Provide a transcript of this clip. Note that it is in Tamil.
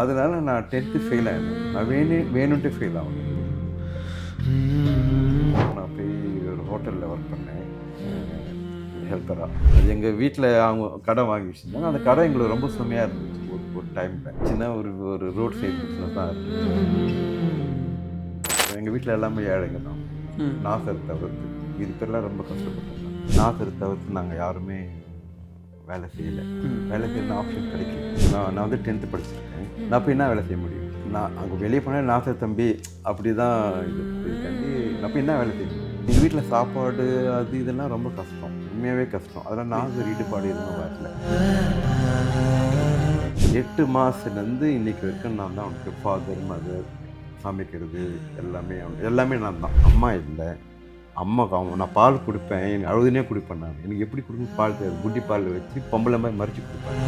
அதனால நான் 10th ஃபெயில் ஆகினேன். நான் வேணுன்ட்டு ஃபெயில் ஆகணும். நான் போய் ஒரு ஹோட்டலில் ஒர்க் பண்ணேன் ஹெல்ப்பராக. அது எங்கள் வீட்டில் அவங்க கடை வாங்கி வச்சுருந்தாங்க. அந்த கடை எங்களுக்கு ரொம்ப சுமையாக இருந்துச்சு. ஒரு டைமில் சின்ன ஒரு ரோட் சைடு பிஸ்னஸ் தான் இருந்துச்சு. எங்கள் வீட்டில் எல்லாமே ஏழைங்க தான். நாசர் தவிர்த்து இது பேர்லாம் ரொம்ப கஷ்டப்பட்டோம். நாசர் தவிர்த்து நாங்கள் யாருமே வேலை செய்யலை. வேலை செய்யணும் ஆப்ஷன் கிடைக்கல. நான் வந்து 10th படிச்சிருக்கேன். நான் போய் என்ன வேலை செய்ய முடியும்? நான் அங்கே வெளியே போனால் நாசர் தம்பி அப்படி தான் இது தம்பி நான் போய் என்ன வேலை செய்ய முடியும்? எங்கள் வீட்டில் சாப்பாடு அது இதெல்லாம் ரொம்ப கஷ்டம், உண்மையாகவே கஷ்டம். அதெல்லாம் நாசர் ஈடுபாடு எதுவும் வரல. 8 மாதத்துலேருந்து இன்றைக்கி வரைக்கும் நான் தான் அவனுக்கு ஃபாதர் மதர் சமைக்கிறது எல்லாமே நான் தான். அம்மா இல்லை. அம்மாவுக்கு நான் பால் கொடுப்பேன், அழுதுனே குடிப்பேன். நான் எனக்கு எப்படி கொடுக்கணும் பால் தெரியாது. குட்டி பால் வச்சு பொம்பளை மாதிரி மறைச்சி கொடுப்பேன்.